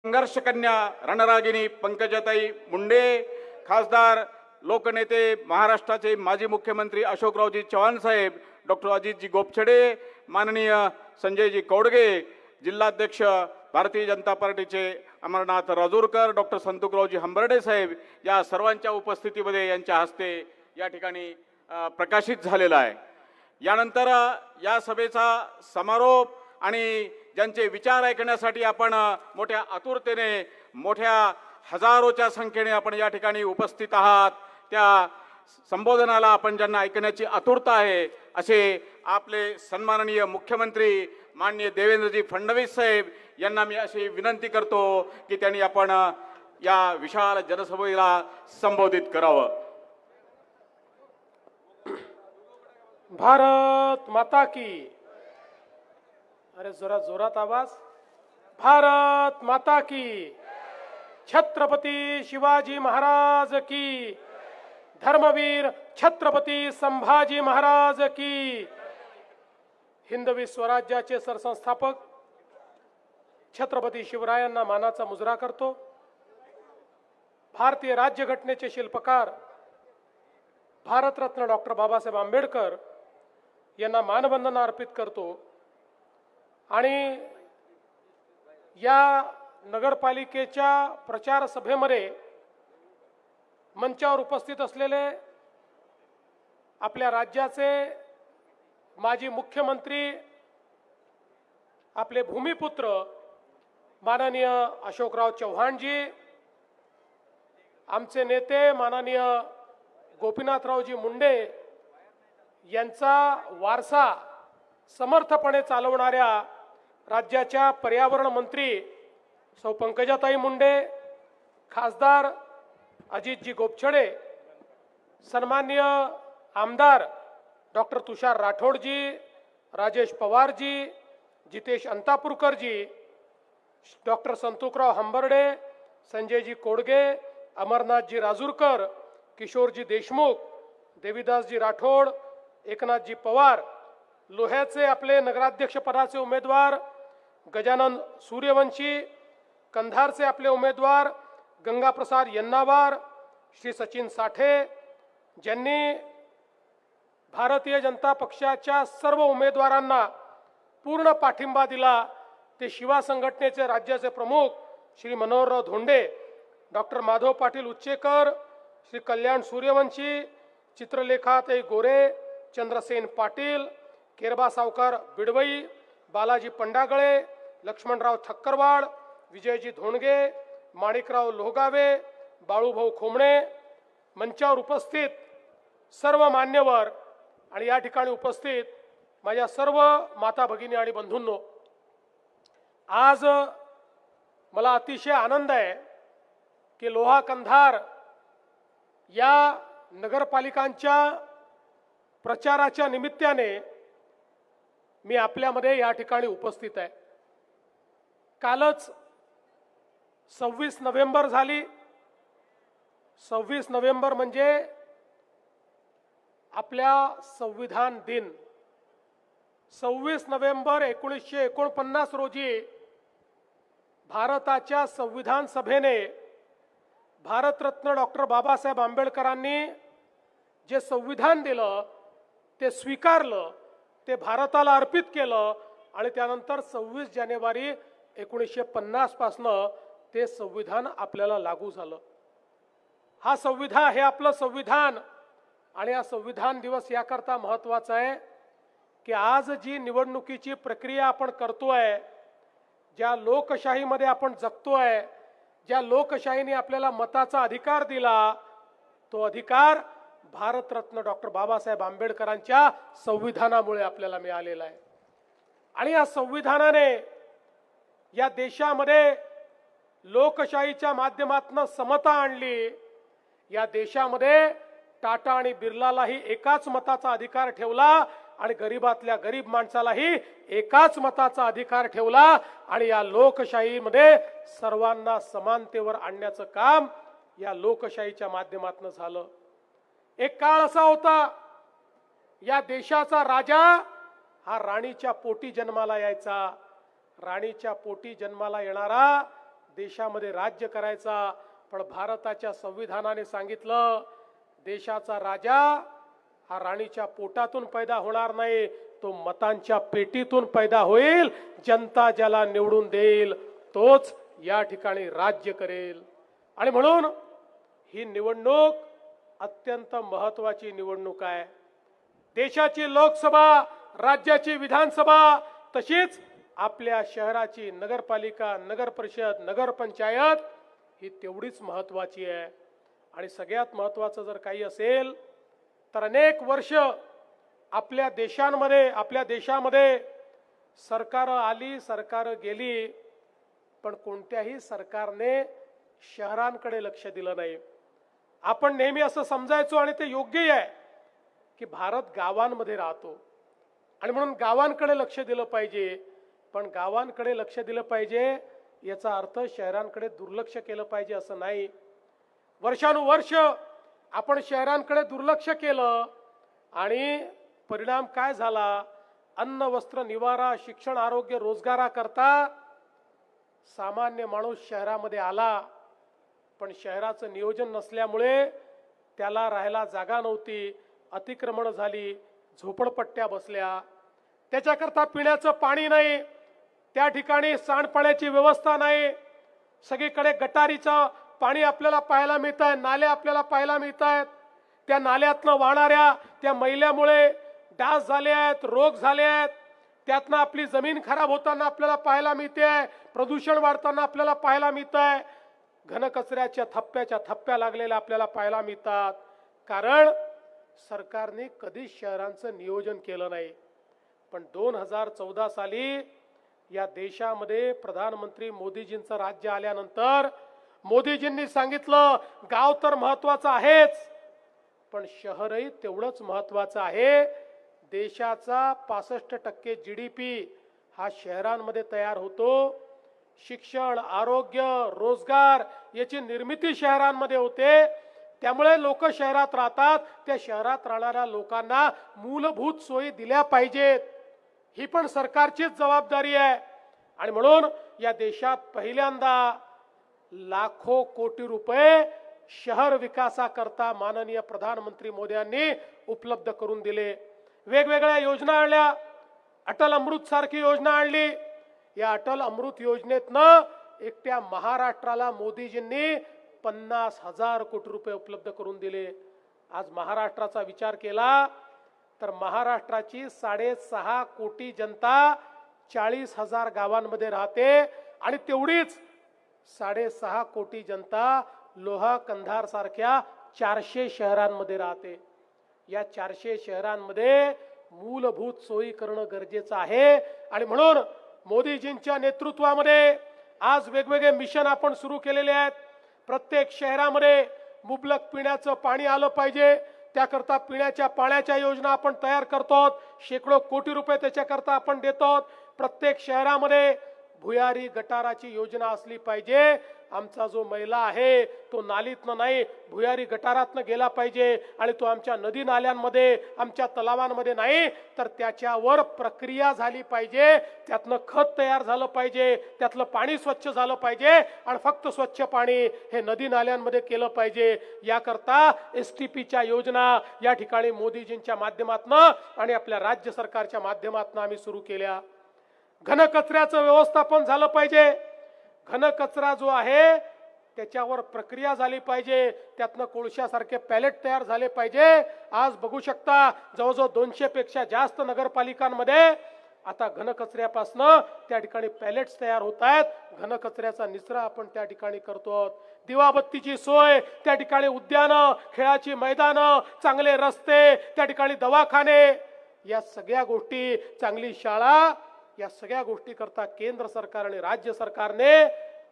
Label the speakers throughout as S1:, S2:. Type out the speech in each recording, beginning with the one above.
S1: संघर्ष कन्या रणरागिणी पंकजाताई मुंडे, खासदार लोकनेते महाराष्ट्राचे माजी मुख्यमंत्री अशोकरावजी चव्हाण साहेब, डॉक्टर अजितजी गोपछडे, माननीय संजयजी कौडगे, जिल्हाध्यक्ष भारतीय जनता पार्टीचे अमरनाथ राजूरकर, डॉक्टर संतुकरावजी हंबर्डे साहेब या सर्वांच्या उपस्थितीमध्ये यांच्या हस्ते या ठिकाणी प्रकाशित झालेला आहे। यानंतर या सभेचा समारोप आणि ज्यांचे विचार ऐकण्यासाठी आपण मोठ्या आतुरतेने मोठ्या हजारोच्या संख्येने आपण या ठिकाणी उपस्थित आहात, त्या संबोधनाला आपण ज्यांना ऐकण्याची आतुरता आहे असे आपले सन्माननीय मुख्यमंत्री माननीय देवेंद्रजी फडणवीस साहेब यांना मी अशी विनंती करतो की त्यांनी आपण या विशाल जनसभेला संबोधित करावं।
S2: भारत माता की, अरे जरा जोरात आवाज। भारत माता की, छत्रपती शिवाजी महाराज की, धर्मवीर छत्रपती संभाजी महाराज की। हिंदवी स्वराज्याचे सरसंस्थापक छत्रपती शिवरायांना मानाचा मुजरा करतो। भारतीय राज्यघटनेचे शिल्पकार भारतरत्न डॉक्टर बाबासाहेब आंबेडकर यांना मानवंदना अर्पित करतो आणि या नगरपालिकेच्या प्रचार सभेमध्ये मंचावर उपस्थित असलेले आपल्या राज्याचे माजी मुख्यमंत्री आपले भूमिपुत्र माननीय अशोकराव चव्हाणजी, आमचे नेते माननीय गोपीनाथरावजी मुंडे यांचा वारसा समर्थपणे चालवणाऱ्या राज्याच्या पर्यावरण मंत्री सौ पंकजाताई मुंडे, खासदार अजितजी गोपछडे, सन्माननीय आमदार डॉक्टर तुषार राठोडजी, राजेश पवारजी, जितेश अंतापूरकरजी, डॉक्टर संतुकराव हंबर्डे, संजयजी कोडगे, अमरनाथजी राजूरकर, किशोरजी देशमुख, देवीदासजी राठोड, एकनाथजी पवार, लोह्याचे आपले नगराध्यक्ष पदाचे उमेदवार गजानन सूर्यवंशी, कंधारचे आपले उमेदवार गंगाप्रसाद यन्नावार, श्री सचिन साठे, ज्यांनी भारतीय जनता पक्षाच्या सर्व उमेदवारांना पूर्ण पाठिंबा दिला, ते शिवा संघटनेचे राज्याचे प्रमुख श्री मनोहरराव धोंडे, डॉक्टर माधव पाटील उच्चेकर, श्री कल्याण सूर्यवंशी, चित्रलेखाताई गोरे, चंद्रसेन पाटील, केरबा सावकार बिडवई, बालाजी पंडागळे, लक्ष्मणराव ठक्करवाड, विजयजी धोंडगे, माणिकराव लोहगावे, बाळूभाऊ खोमणे, मंचावर उपस्थित सर्व मान्यवर आणि या ठिकाणी उपस्थित माझ्या सर्व माता भगिनी आणि बंधूंनो, आज मला अतिशय आनंद आहे की लोहा कंधार या नगरपालिकांच्या प्रचाराच्या निमित्ताने मी आपल्यामध्ये या ठिकाणी उपस्थित आहे। कालच 26 नोव्हेंबर झाली। 26 नोव्हेंबर म्हणजे आपल्या संविधान दिन। 26 नोव्हेंबर 1949 रोजी भारताच्या संविधान सभेने भारतरत्न डॉक्टर बाबासाहेब आंबेडकरांनी जे संविधान दिलं ते स्वीकारलं, ते भारताला अर्पित केलं आणि त्यानंतर 26 जानेवारी 1950 पासनं ते संविधान आपल्याला लागू झालं। हा संविधान हे आपलं संविधान आणि हा संविधान दिवस याकरता महत्त्वाचा आहे की आज जी निवडणुकीची प्रक्रिया आपण करतोय, ज्या लोकशाहीमध्ये आपण जगतोय, ज्या लोकशाहीने आपल्याला मताचा अधिकार दिला, तो अधिकार भारतरत्न डॉक्टर बाबासाहेब आंबेडकरांच्या संविधानामुळे आपल्याला मिळालेला आहे। आणि या संविधानाने या देशामध्ये लोकशाहीच्या माध्यमातून समता आणली। या देशामध्ये टाटा आणि बिर्लालाही एकाच मताचा अधिकार ठेवला आणि गरीबातल्या गरीब माणसालाही एकाच मताचा अधिकार ठेवला आणि या लोकशाहीमध्ये सर्वांना समानतेवर आणण्याचं काम या लोकशाहीच्या माध्यमातून झालं। एक काळ असा होता, या देशाचा राजा हा राणीच्या पोटी जन्माला यायचा। राणीच्या पोटी जन्माला येणारा देशामध्ये राज्य करायचा, पण भारताच्या संविधानाने सांगितलं देशाचा राजा हा राणीच्या पोटातून पैदा होणार नाही, तो मतांच्या पेटीतून पैदा होईल. जनता ज्याला निवडून देईल तोच या ठिकाणी राज्य करेल. आणि म्हणून ही निवडणूक अत्यंत महत्वाची निवडणूक आहे. देशाची लोकसभा, राज्याची विधानसभा, तशीच आपल्या शहराची नगरपालिका, नगर परिषद, नगरपंचायत ही तेवढीच महत्वाची आहे. आणि सगळ्यात महत्वाचं जर काही असेल तर अनेक वर्ष आपल्या देशामध्ये सरकार आली, सरकार गेली, पण कोणत्याही सरकारने शहरांकडे लक्ष दिलं नाही. आपण नेहमी असं समजायचो आणि ते योग्यही आहे की भारत गावांमध्ये राहतो आणि म्हणून गावांकडे लक्ष दिलं पाहिजे. पण गावांकडे लक्ष दिलं पाहिजे याचा अर्थ शहरांकडे दुर्लक्ष केलं पाहिजे असं नाही. वर्षानुवर्ष आपण शहरांकडे दुर्लक्ष केलं आणि परिणाम काय झाला? अन्न, वस्त्र, निवारा, शिक्षण, आरोग्य, रोजगाराकरता सामान्य माणूस शहरामध्ये आला, पण शहराचं नियोजन नसल्यामुळे त्याला राहायला जागा नव्हती, अतिक्रमण झाली, झोपडपट्ट्या बसल्या, त्याच्याकरता पिण्याचं पाणी नाही, त्या ठिकाणी सांडपाण्याची व्यवस्था नाही, सगळीकडे गटारीचं पाणी आपल्याला पाहायला मिळत आहे, नाले आपल्याला पाहायला मिळत आहेत. त्या नाल्यातनं वाहणाऱ्या त्या मैल्यामुळे डास झाले आहेत, रोग झाले आहेत, त्यातनं आपली जमीन खराब होताना आपल्याला पाहायला मिळते आहे, प्रदूषण वाढताना आपल्याला पाहायला मिळत आहे, घनकचऱ्याच्या थप्प्या लागलेल्या आपल्याला पाहायला मिळतात. कारण सरकारने कधीच शहरांचं नियोजन केलं नाही. पण 2014 साली या देशामध्ये प्रधानमंत्री मोदीजींचं राज्य आल्यानंतर मोदीजींनी सांगितलं गाव तर महत्वाचं आहेच, पण शहरही तेवढंच महत्वाचं आहे. देशाचा 65% GDP हा शहरांमध्ये तयार होतो. शिक्षण, आरोग्य, रोजगार याची निर्मिती शहरांमध्ये होते. त्यामुळे लोक शहरात राहतात. त्या शहरात राहणाऱ्या लोकांना मूलभूत सोयी दिल्या पाहिजेत. ही पण सरकारचीच जबाबदारी आहे. आणि म्हणून या देशात पहिल्यांदा लाखो कोटी रुपये शहर विकासाकरता माननीय प्रधानमंत्री मोदींनी उपलब्ध करून दिले. वेगवेगळ्या योजना आणल्या. अटल अमृत सारखी योजना आणली. या अटल अमृत योजनेतनं एकट्या महाराष्ट्राला मोदीजींनी 50,000 कोटी रुपये उपलब्ध करून दिले. आज महाराष्ट्राचा विचार केला तर महाराष्ट्राची 6.5 कोटी जनता 40,000 गावांमध्ये राहते आणि तेवढीच 6.5 कोटी जनता लोहा, कंधार सारख्या 400 शहरांमध्ये राहते. या 400 शहरांमध्ये मूलभूत सोयी करणं गरजेचं आहे. आणि म्हणून मोदीजींच्या नेतृत्वामध्ये आज वेगवेगळे मिशन आपण सुरू केलेले आहेत. प्रत्येक शहरामध्ये मुबलक पिण्याचं पाणी आलं पाहिजे. त्याकरता पिण्याच्या पाण्याच्या योजना आपण तयार करतो. शेकडो कोटी रुपये त्याच्याकरता आपण देतो. प्रत्येक शहरामध्ये भुयारी गटाराची योजना असली पाहिजे. आमचा जो मैला आहे तो नालीतनं नाही भुयारी गटारातनं गेला पाहिजे आणि तो आमच्या नदी नाल्यांमध्ये, आमच्या तलावांमध्ये नाही तर त्याच्यावर प्रक्रिया झाली पाहिजे. त्यातनं खत तयार झालं पाहिजे, त्यातलं पाणी स्वच्छ झालं पाहिजे आणि फक्त स्वच्छ पाणी हे नदी नाल्यांमध्ये केलं पाहिजे. याकरता STPच्या योजना या ठिकाणी मोदीजींच्या माध्यमातून आणि आपल्या राज्य सरकारच्या माध्यमातून आम्ही सुरू केल्या. घनकचऱ्याचं व्यवस्थापन झालं पाहिजे. घनकचरा जो आहे त्याच्यावर प्रक्रिया झाली पाहिजे. त्यातनं कोळशासारखे पॅलेट तयार झाले पाहिजे. आज बघू शकता जवळजवळ 200 पेक्षा जास्त नगरपालिकांमध्ये आता घनकचऱ्यापासनं त्या ठिकाणी पॅलेट्स तयार होत आहेत. घनकचऱ्याचा निचरा आपण त्या ठिकाणी करतो. दिवाबत्तीची सोय, त्या ठिकाणी उद्यानं, खेळाची मैदानं, चांगले रस्ते, त्या ठिकाणी दवाखाने, या सगळ्या गोष्टी, चांगली शाळा, या सगळ्या गोष्टी करता केंद्र सरकार आणि राज्य सरकारने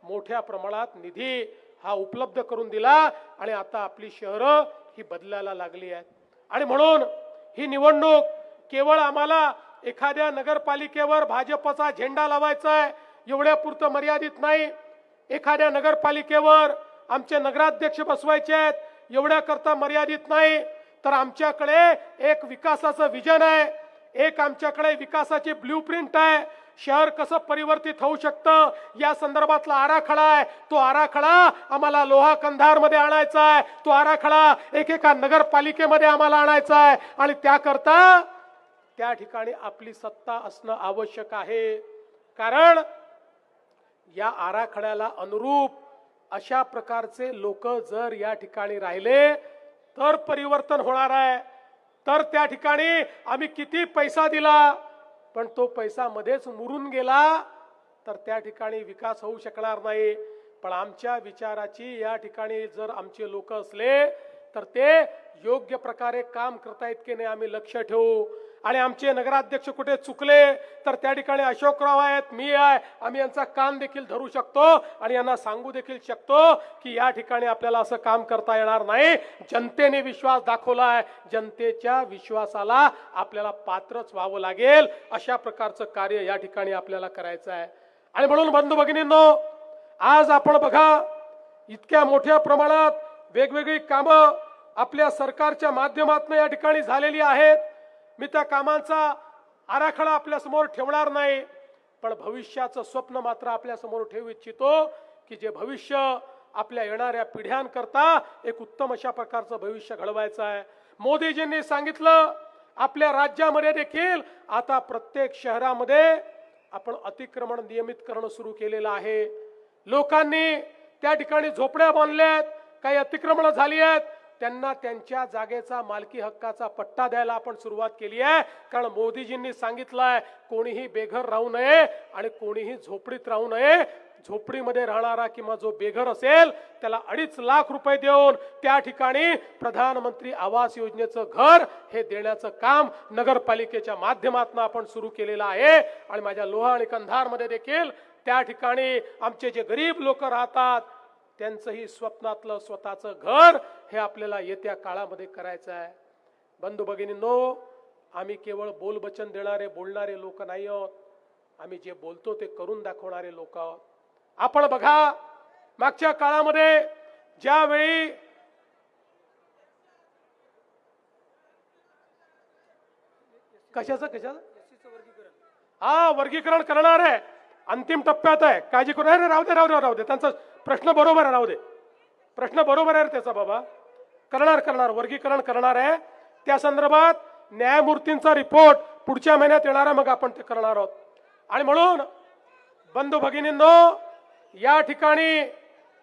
S2: मोठ्या प्रमाणात निधी हा उपलब्ध करून दिला आणि आता आपली शहरं ही बदलायला लागली आहेत. आणि म्हणून ही निवडणूक केवळ आम्हाला एखाद्या नगरपालिकेवर भाजपचा झेंडा लावायचा आहे एवढ्यापुरतं मर्यादित नाही. एखाद्या नगरपालिकेवर आमचे नगराध्यक्ष बसवायचे आहेत एवढ्याकरता मर्यादित नाही, तर आमच्याकडे एक विकासाचं विजन आहे. एक आमच्याकडे विकासाची ब्ल्यूप्रिंट आहे. शहर कसं परिवर्तित होऊ शकतं या संदर्भातला आराखडा आहे. तो आराखडा आम्हाला लोहा कंधारमध्ये आणायचा आहे. तो आराखडा एकेका नगरपालिकेमध्ये आम्हाला आणायचा आहे आणि त्याकरता त्या ठिकाणी आपली सत्ता असणं आवश्यक आहे. कारण या आराखड्याला अनुरूप अशा प्रकारचे लोक जर या ठिकाणी राहिले तर परिवर्तन होणार आहे. तर त्या ठिकाणी आम्ही किती पैसा दिला पण तो पैसा मध्येच मुरून गेला तर त्या ठिकाणी विकास होऊ शकणार नाही. पण आमच्या विचाराची या ठिकाणी जर आमचे लोक असले तर ते योग्य प्रकारे काम करतायत की नाही आम्ही लक्ष ठेवू. आणि आमचे नगराध्यक्ष कुठे चुकले तर त्या ठिकाणी अशोकराव आहेत, मी आहे, आम्ही यांचा कान देखील धरू शकतो आणि यांना सांगू देखील शकतो की या ठिकाणी आपल्याला असं काम करता येणार नाही. जनतेने विश्वास दाखवलाय, जनतेच्या विश्वासाला आपल्याला पात्रच व्हावं लागेल. अशा प्रकारचं कार्य या ठिकाणी आपल्याला करायचं आहे. आणि म्हणून बंधू भगिनींनो, आज आपण बघा इतक्या मोठ्या प्रमाणात वेगवेगळी कामं आपल्या सरकारच्या माध्यमातून या ठिकाणी झालेली आहेत. मी त्या कामांचा आराखडा आपल्या समोर ठेवणार नाही, पण भविष्याचं स्वप्न मात्र आपल्या समोर ठेवू इच्छितो की जे भविष्य आपल्या येणाऱ्या पिढ्यांकरता एक उत्तम अशा प्रकारचं भविष्य घडवायचं आहे. मोदीजींनी सांगितलं आपल्या राज्यामध्ये देखील आता प्रत्येक शहरामध्ये आपण अतिक्रमण नियमित करणं सुरू केलेलं आहे. लोकांनी त्या ठिकाणी झोपड्या बांधल्यात, काही अतिक्रमण झाली आहेत, त्यांना त्यांच्या जागेचा मालकी हक्काचा पट्टा द्यायला आपण सुरुवात केली आहे. कारण मोदीजींनी सांगितलंय कोणीही बेघर राहू नये आणि कोणीही झोपडीत राहू नये. झोपडीमध्ये राहणारा किंवा जो बेघर असेल त्याला 2.5 लाख रुपये देऊन त्या ठिकाणी प्रधानमंत्री आवास योजनेचं घर हे देण्याचं काम नगरपालिकेच्या माध्यमातून आपण सुरू केलेलं आहे. आणि माझ्या लोहा आणि कंधारमध्ये देखील त्या ठिकाणी आमचे जे गरीब लोक राहतात त्यांचंही स्वप्नातलं स्वतःचं घर हे आपल्याला येत्या काळामध्ये करायचं आहे. बंधू भगिनींनो, आम्ही केवळ बोलबचन देणारे बोलणारे लोक नाही आहोत, आम्ही जे बोलतो ते करून दाखवणारे लोक आहोत. आपण बघा मागच्या काळामध्ये ज्यावेळी कशाचं वर्गीकरण करणार आहे, अंतिम टप्प्यात आहे, काळजी करू नये. राहू दे त्यांचा प्रश्न बरोबर आहे, राहू दे, प्रश्न बरोबर आहे त्याचा बाबा. करणार वर्गीकरण करणार आहे. त्या संदर्भात न्यायमूर्तींचा रिपोर्ट पुढच्या महिन्यात येणार आहे, मग आपण ते करणार आहोत. आणि म्हणून बंधू भगिनींनो, या ठिकाणी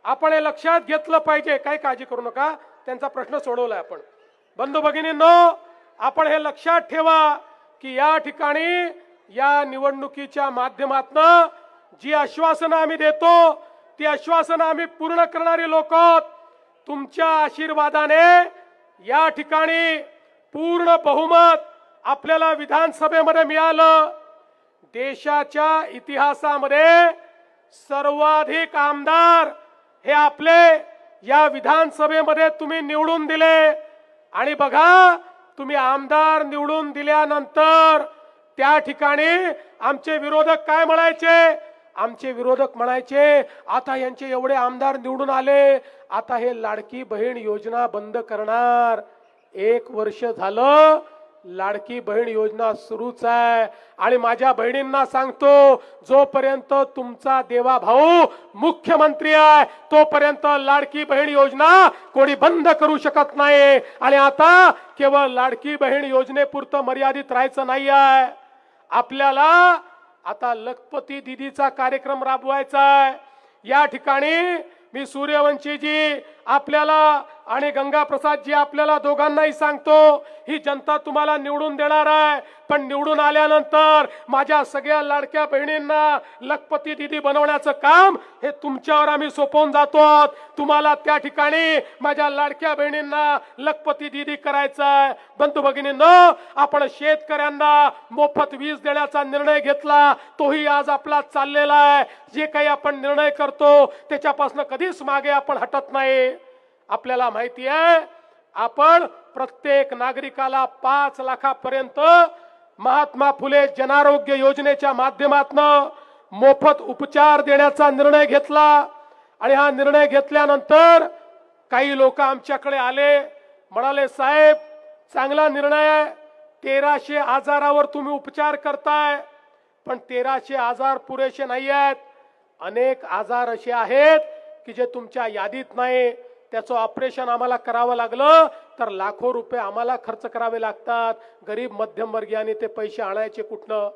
S2: आपण हे लक्षात घेतलं पाहिजे. काही काळजी करू नका, त्यांचा प्रश्न सोडवलाय आपण. बंधू भगिनींनो, आपण हे लक्षात ठेवा की या ठिकाणी या निवडणुकीच्या माध्यमातून जी आश्वासनं आम्ही देतो ती आश्वासनं आम्ही पूर्ण करणारी लोक आहोत. तुमच्या आशीर्वादाने या ठिकाणी पूर्ण बहुमत आपल्याला विधानसभेमध्ये मिळालं. देशाच्या इतिहासामध्ये सर्वाधिक आमदार हे आपले या विधानसभेमध्ये तुम्ही निवडून दिले. आणि बघा, तुम्ही आमदार निवडून दिल्यानंतर त्या ठिकाणी आमचे विरोधक काय म्हणायचे? आमचे विरोधक म्हणायचे आता यांचे एवढे आमदार निवडून आले, आता हे लाडकी बहीण योजना बंद करणार. 1 वर्ष झालं लाडकी बहीण योजना सुरूच आहे. आणि माझ्या बहिणींना सांगतो, जोपर्यंत तुमचा देवा भाऊ मुख्यमंत्री आहे तोपर्यंत लाडकी बहीण योजना कोणी बंद करू शकत नाही. आणि आता केवळ लाडकी बहीण योजनेपुरतं मर्यादित राहायचं नाही आहे. आपल्याला आता लखपती दीदीचा कार्यक्रम राबवायचा आहे. या ठिकाणी मी सूर्यवंशीजी आपल्याला आणि गंगाप्रसादजी आपल्याला दोघांनाही सांगतो, ही जनता तुम्हाला निवडून देणार आहे, पण निवडून आल्यानंतर माझ्या सगळ्या लाडक्या बहिणींना लखपती दीदी बनवण्याचं काम हे तुमच्यावर आम्ही सोपवून जातो. तुम्हाला त्या ठिकाणी माझ्या लाडक्या बहिणींना लखपती दीदी करायचं आहे. बंधू भगिनींनो, आपण शेतकऱ्यांना मोफत वीज देण्याचा निर्णय घेतला, तोही आज आपला चाललेला आहे. जे काही आपण निर्णय करतो त्याच्यापासून कधीच मागे आपण हटत नाही. आपल्याला माहिती आहे, आपण प्रत्येक नागरिकाला 5 लाखापर्यंत महात्मा फुले जनआरोग्य योजनेच्या माध्यमातून मोफत उपचार देण्याचा निर्णय घेतला. आणि हा निर्णय घेतल्यानंतर काही लोक आमच्याकडे आले, म्हणाले साहेब चांगला निर्णय आहे, 1300 आजारावर तुम्ही उपचार करताय, पण 1300 आजार पुरेसे नाही आहेत. अनेक आजार असे आहेत की जे तुमच्या यादीत नाही. त्याचं ऑपरेशन आम्हाला करावं लागलं तर लाखो रुपये आम्हाला खर्च करावे लागतात. गरीब मध्यमवर्गीयांनी ते पैसे आणायचे कुठनं?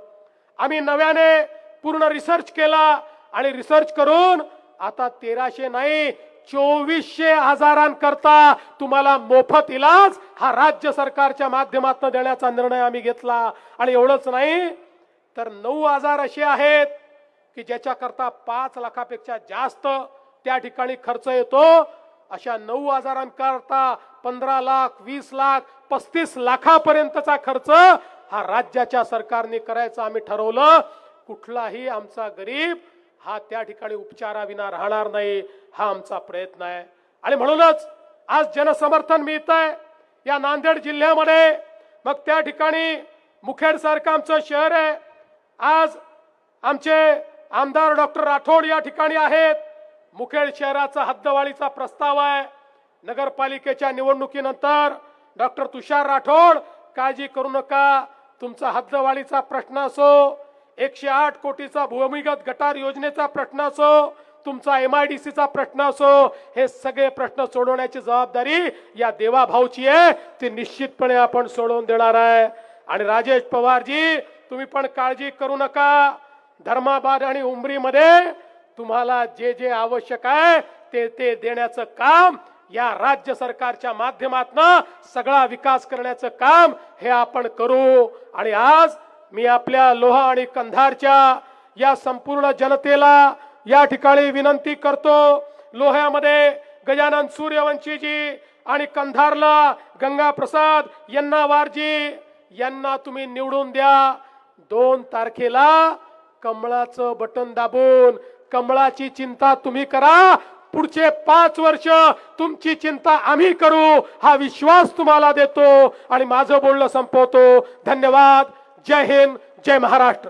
S2: आम्ही नव्याने पूर्ण रिसर्च केला आणि रिसर्च करून आता 1300 नाही 2400 आजारांकरता तुम्हाला मोफत इलाज हा राज्य सरकारच्या माध्यमातून देण्याचा निर्णय आम्ही घेतला. आणि एवढंच नाही तर 9 आजार असे आहेत की ज्याच्याकरता 5 लाखापेक्षा जास्त त्या ठिकाणी खर्च येतो. अशा 9 आजारांकरता 15 लाख 20 लाख 35 लाखापर्यंतचा खर्च हा राज्याच्या सरकारने करायचा आम्ही ठरवलं. कुठलाही आमचा गरीब हा त्या ठिकाणी उपचाराविना राहणार नाही हा आमचा प्रयत्न आहे. आणि म्हणूनच आज जनसमर्थन मिळत आहे या नांदेड जिल्ह्यामध्ये. मग त्या ठिकाणी मुखेड सारखं आमचं शहर आहे. आज आमचे आमदार डॉक्टर राठोड या ठिकाणी आहेत. मुखेड शहराचा हद्दवाढीचा प्रस्ताव आहे. नगरपालिकेच्या निवडणुकीनंतर डॉक्टर तुषार राठोड काळजी करू नका, तुमचा हद्दवाढीचा प्रश्न असो, 108 कोटीचा भूमिगत गटार योजनेचा प्रश्न असो, तुमचा MIDC चा प्रश्न असो, हे सगळे प्रश्न सोडवण्याची जबाबदारी या देवाभाऊची आहे. ती निश्चितपणे आपण सोडवून देणार आहे. आणि राजेश पवारजी तुम्ही पण काळजी करू नका. धर्माबाद आणि उमरीमध्ये तुम्हाला जे जे आवश्यक आहे ते देण्याचं काम या राज्य सरकारच्या माध्यमातून सगळा विकास करण्याचं काम हे आपण करू. आणि आज मी आपल्या लोहा आणि कंधारच्या या संपूर्ण जनतेला या ठिकाणी विनंती करतो. लोह्यामध्ये गजानन सूर्यवंशीजी आणि कंधारला गंगाप्रसाद यन्नावारजी यांना तुम्ही निवडून द्या. 2 तारखेला कमळाचं बटन दाबून कमळाची चिंता तुम्ही करा. पुढचे 5 वर्ष तुमची चिंता आम्ही करू हा विश्वास तुम्हाला देतो. आणि माझं बोलणं संपवतो. धन्यवाद. जय हिंद, जय महाराष्ट्र.